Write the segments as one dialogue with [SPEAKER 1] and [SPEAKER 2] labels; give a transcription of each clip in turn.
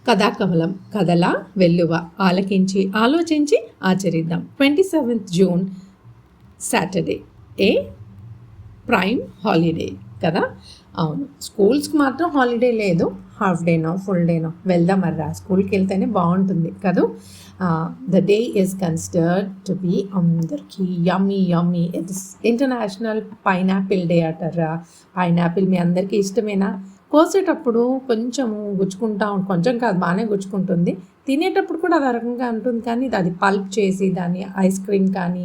[SPEAKER 1] కథాకమలం కథల వెల్లువ ఆలకించి ఆలోచించి ఆచరిద్దాం. 27th June సాటర్డే ఏ ప్రైమ్ హాలిడే కదా. అవును, స్కూల్స్కి మాత్రం హాలిడే లేదు, హాఫ్ డేనో ఫుల్ డేనో వెళ్దాం మర్రా. స్కూల్కి వెళ్తేనే బాగుంటుంది కదా. The day is considered to be అందరికీ yummy yummy. It's international pineapple day అంటారా. పైనాపిల్ మీ అందరికీ ఇష్టమేనా? కోసేటప్పుడు కొంచెము గుచ్చుకుంటా కొంచెం కాదు, బాగానే గుచ్చుకుంటుంది. తినేటప్పుడు కూడా అది రకంగా ఉంటుంది, కానీ అది పల్ప్ చేసి దాన్ని ఐస్ క్రీమ్ కానీ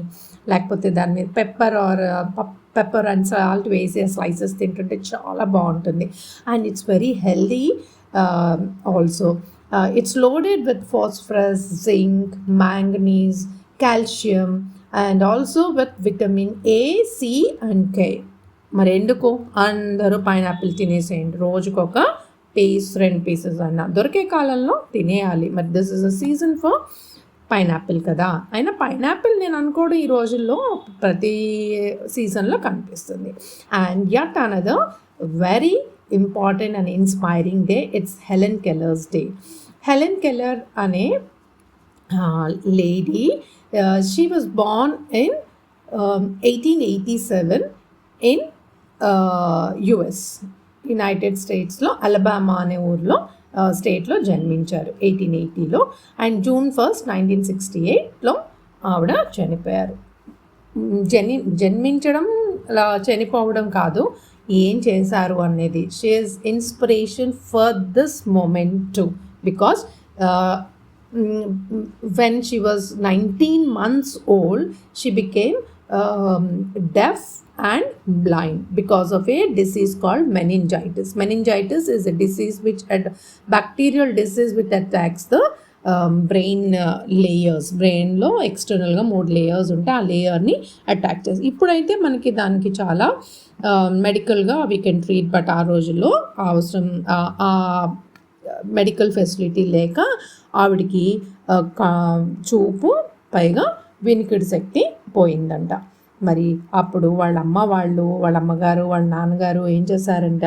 [SPEAKER 1] లేకపోతే దాని మీద పెప్పర్ అండ్ సాల్ట్ వేసి స్లైసెస్ తింటుంటే చాలా బాగుంటుంది. And it's very healthy also. It's loaded with phosphorus, zinc, manganese, calcium and also with vitamin A, C and K. మరి ఎందుకు అందరూ పైనాపిల్ తినేసేయండి, రోజుకొక పీస్ 2 pieces అన్న దొరికే కాలంలో తినేయాలి. మరి this is a season for pineapple కదా. అయినా పైనాపిల్ నేను అనుకోవడం ఈ రోజుల్లో ప్రతి సీజన్లో కనిపిస్తుంది. And yet another very important and inspiring day, it's Helen Keller's day. Helen Keller అనే lady, she was born in 1887 in US, united స్టేట్స్లో అలబామా అనే ఊర్లో స్టేట్లో జన్మించారు 1880లో. అండ్ June 1st, 1968లో ఆవిడ చనిపోయారు. జన్మించడం చనిపోవడం కాదు, ఏం చేశారు అనేది. She is inspiration for this moment too, because when she was 19 months old, she became deaf and blind because of a disease called meningitis. Meningitis is a disease which bacterial disease which attacks the brain layers. బ్రెయిన్లో ఎక్స్టర్నల్గా 3 layers ఉంటే ఆ లేయర్ని attack చేసి, ఇప్పుడైతే మనకి దానికి చాలా మెడికల్గా we can treat. But ఆ రోజుల్లో అవసరం ఆ మెడికల్ ఫెసిలిటీ లేక ఆవిడికి చూపు పైగా వినికిడి శక్తి పోయిందంట. మరి అప్పుడు వాళ్ళ అమ్మగారు వాళ్ళ నాన్నగారు ఏం చేశారంట,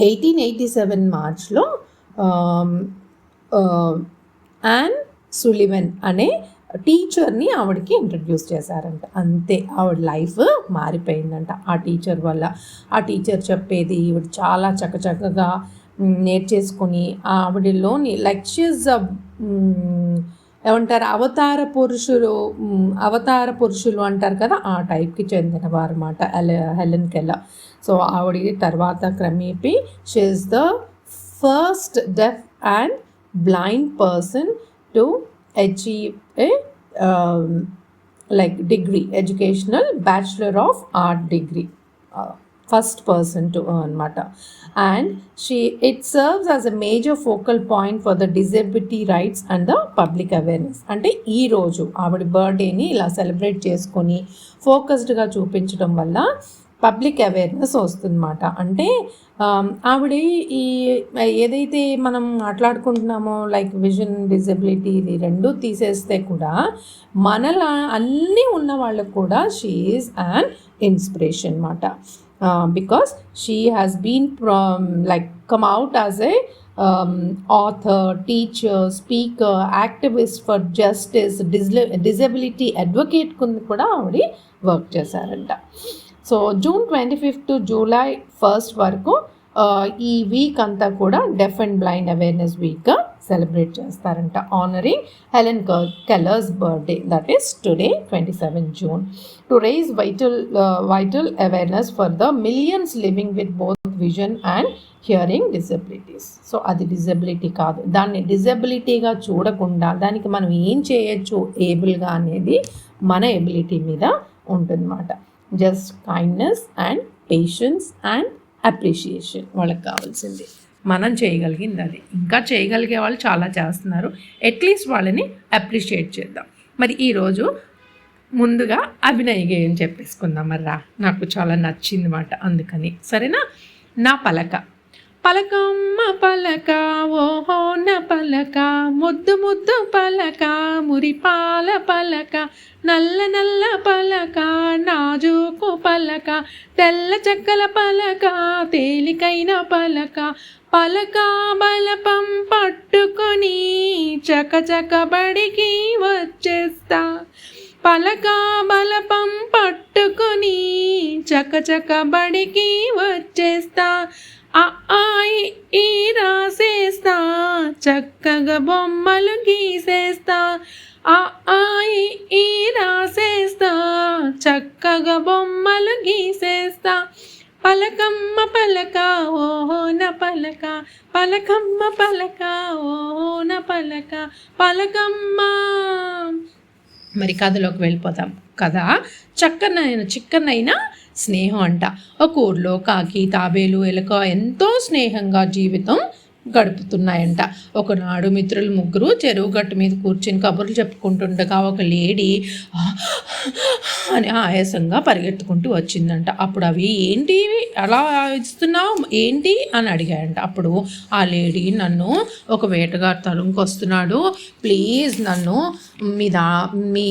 [SPEAKER 1] 1887 మార్చ్లో యాన్ సులివెన్ అనే టీచర్ని ఆవిడకి ఇంట్రడ్యూస్ చేశారంట. అంతే, ఆవిడ లైఫ్ మారిపోయిందంట ఆ టీచర్ వల్ల. ఆ టీచర్ చెప్పేది ఈవిడ చాలా చక్కగా నేర్చేసుకొని ఆవిడలోని లైక్ ఏమంటారు, అవతార పురుషులు అంటారు కదా, ఆ టైప్కి చెందినవారు అన్నమాట హెలెన్ కెల్లర్. సో ఆవిడ తర్వాత క్రమేపీ she is the first deaf and blind person to achieve a like degree, educational bachelor of art degree, first person to అనమాట. And it serves as a major focal point for the disability rights and the public awareness. అంటే ఈరోజు ఆవిడ బర్త్డేని ఇలా celebrate చేసుకొని ఫోకస్డ్గా చూపించడం వల్ల public awareness వస్తుందన్నమాట. అంటే ఆవిడ ఈ ఏదైతే మనం మాట్లాడుకుంటున్నామో లైక్ విజన్, డిజబిలిటీ, ఇది 2 తీసేస్తే కూడా మనలా అన్నీ ఉన్న వాళ్ళకు కూడా షీ ఈజ్ అన్ ఇన్స్పిరేషన్ అన్నమాట. Because she has been come out as a author, teacher, speaker, activist for justice, disability advocate కూడా ఆవిడ వర్క్ చేశారంట. So June 25th to July 1st వరకు ఈ వీక్ అంతా కూడా డెఫ్ అండ్ బ్లైండ్ అవేర్నెస్ వీక్గా celebrate చేస్తారంట, honouring Helen Keller's birthday, that is today 27 June, to raise vital awareness for the millions living with both vision and hearing disabilities. So అది disability కాదు, దాన్ని డిజబిలిటీగా చూడకుండా దానికి మనం ఏం చేయొచ్చు ఏబుల్గా అనేది మన ఎబిలిటీ మీద ఉంటుందన్నమాట. Just kindness and patience and appreciation వాళ్ళకి కావాల్సింది. మనం చేయగలిగింది అది, ఇంకా చేయగలిగే వాళ్ళు చాలా చేస్తున్నారు, అట్లీస్ట్ వాళ్ళని అప్రిషియేట్ చేద్దాం. మరి ఈరోజు ముందుగా అభినయ గేయం చెప్పేసుకుందాం. మర్రా, నాకు చాలా నచ్చింది మాట, అందుకని సరేనా. నా పలక పలకమ్మ పలక ఓహో నా పలక పలక ముద్దు ముద్దు పలక మురిపాల పలక నల్ల నల్ల పలక నాజూకు పలక తెల్ల చెక్కల పలక తేలికైన పలక పలక బలపం పట్టుకొని చకచక బడికి వచ్చేస్తా పలక బలపం పట్టుకొని చకచక బడికి వచ్చేస్తా ఆ ఈ రాసేస్తా చక్కగా బొమ్మలు గీసేస్తా ఆ ఈ రాసేస్తా చక్కగా బొమ్మలు గీసేస్తా పలకమ్మ పలక ఓహో న పలక పలకమ్మ పలక ఓహో న పలక పలకమ్మ. మరి కథలోకి వెళ్ళిపోతాం. కథ చిక్కనైన స్నేహం అంట. ఒక ఊర్లో కాకి తాబేలు ఎలుక ఎంతో స్నేహంగా జీవితం గడుపుతున్నాయంట. ఒకనాడు మిత్రులు ముగ్గురు చెరువు గట్టు మీద కూర్చుని కబుర్లు చెప్పుకుంటుండగా ఒక లేడీ అని ఆయాసంగా పరిగెత్తుకుంటూ వచ్చిందంట. అప్పుడు అవి ఏంటి అలా ఇస్తున్నావు ఏంటి అని అడిగాయంట. అప్పుడు ఆ లేడీ నన్ను ఒక వేటగాడు తరుముకొస్తున్నాడు, ప్లీజ్ నన్ను మీ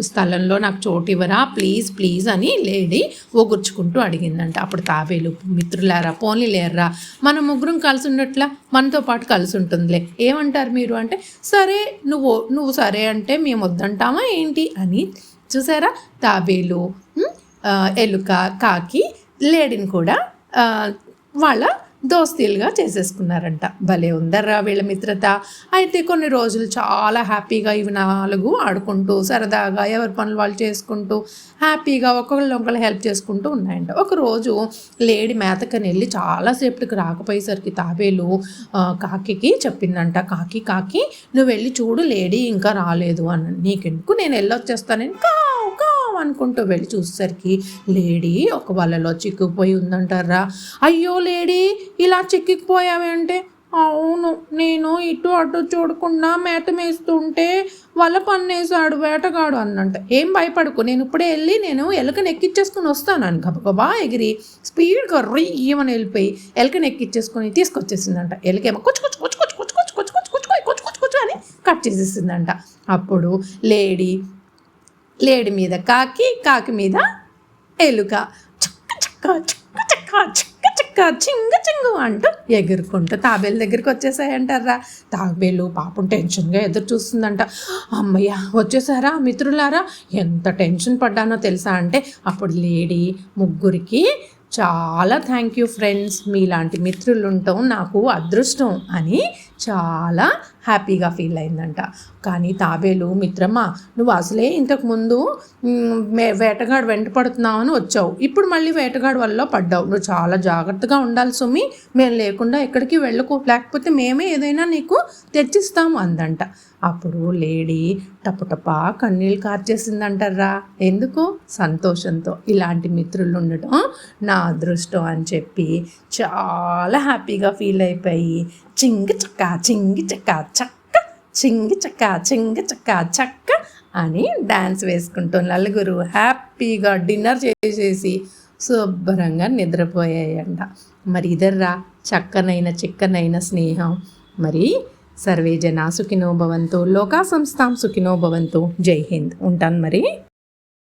[SPEAKER 1] స్థలంలో నాకు చోటు ఇవ్వరా ప్లీజ్ ప్లీజ్ అని లేడీ ఒగుర్చుకుంటూ అడిగిందంట. అప్పుడు తాబేలు మిత్రులారా పోనీ లేర్రా మనం ముగ్గురం కలిసి ఉన్నట్లా మనతో పాటు కలిసి ఉంటుందిలే ఏమంటారు మీరు అంటే, సరే నువ్వు సరే అంటే మేము వద్దంటామా ఏంటి అని. చూసారా తాబేలు ఎలుక కాకి లేడీని కూడా వాళ్ళ దోస్తీలుగా చేసేసుకున్నారంట. భలే ఉందర్రా వీళ్ళ మిత్రత. అయితే కొన్ని రోజులు చాలా హ్యాపీగా ఇవి నాలుగు ఆడుకుంటూ సరదాగా ఎవరి పనులు వాళ్ళు చేసుకుంటూ హ్యాపీగా ఒకళ్ళు హెల్ప్ చేసుకుంటూ ఉన్నాయంట. ఒకరోజు లేడీ మేతకని వెళ్ళి చాలాసేపటికి రాకపోయేసరికి తాబేలు కాకి చెప్పిందంట, కాకి నువ్వు వెళ్ళి చూడు లేడీ ఇంకా రాలేదు అని. నీకెందుకు నేను వెళ్ళొచ్చేస్తానని అనుకుంటూ వెళ్ళి చూసేసరికి లేడీ ఒక వలలో చిక్కుపోయి ఉందంటారా. అయ్యో లేడీ ఇలా చిక్కిపోయావంటే, అవును నేను ఇటు అటు చూడకుండా మేత మేస్తుంటే వల పన్నేసాడు వేటగాడు అన్నంట. ఏం భయపడకు నేను ఇప్పుడే వెళ్ళి నేను ఎలుకను ఎక్కిచ్చేసుకుని వస్తాను అని గబగబా ఎగిరి స్పీడ్గా రీయమని వెళ్ళిపోయి ఎలుకను ఎక్కిచ్చేసుకొని తీసుకొచ్చేసిందంట. ఎలుకేమో కొచ్చు అని కట్ చేసేసిందంట. అప్పుడు లేడి మీద కాకి మీద ఎలుక చక్క చింగు అంటూ ఎగురుకుంటూ తాబేలు దగ్గరికి వచ్చేసాయంటారా. తాబేలు పాపం టెన్షన్గా ఎదురు చూస్తుందంట. అమ్మయ్య వచ్చేసారా మిత్రులారా, ఎంత టెన్షన్ పడ్డానో తెలుసా అంటే అప్పుడు లేడీ ముగ్గురికి చాలా థ్యాంక్ యూ ఫ్రెండ్స్, మీలాంటి మిత్రులు ఉండటం నాకు అదృష్టం అని చాలా హ్యాపీగా ఫీల్ అయిందంట. కానీ తాబేలు మిత్రమా నువ్వు అసలే ఇంతకుముందు వేటగాడు వెంట పడుతున్నావు అని వచ్చావు, ఇప్పుడు మళ్ళీ వేటగాడు వల్ల పడ్డావు, నువ్వు చాలా జాగ్రత్తగా ఉండాలి సుమి, మేము లేకుండా ఎక్కడికి వెళ్ళకు, లేకపోతే మేమే ఏదైనా నీకు తెచ్చిస్తాము అందంట. అప్పుడు లేడీ టపటపా కన్నీళ్ళు కార్చేసిందంటారా. ఎందుకు? సంతోషంతో. ఇలాంటి మిత్రులు ఉండటం నా అదృష్టం అని చెప్పి చాలా హ్యాపీగా ఫీల్ అయిపోయి చింగి చక్క చక్క అని డ్యాన్స్ వేసుకుంటూ నలుగురు హ్యాపీగా డిన్నర్ చేసేసి శుభ్రంగా నిద్రపోయాయంట. మరి ఇదర్రా చిక్కనైన స్నేహం. మరి సర్వే జనా సుఖినో భవంతు, లోకా సంస్థాం సుఖినో భవంతు. జై హింద్. ఉంటాను మరి.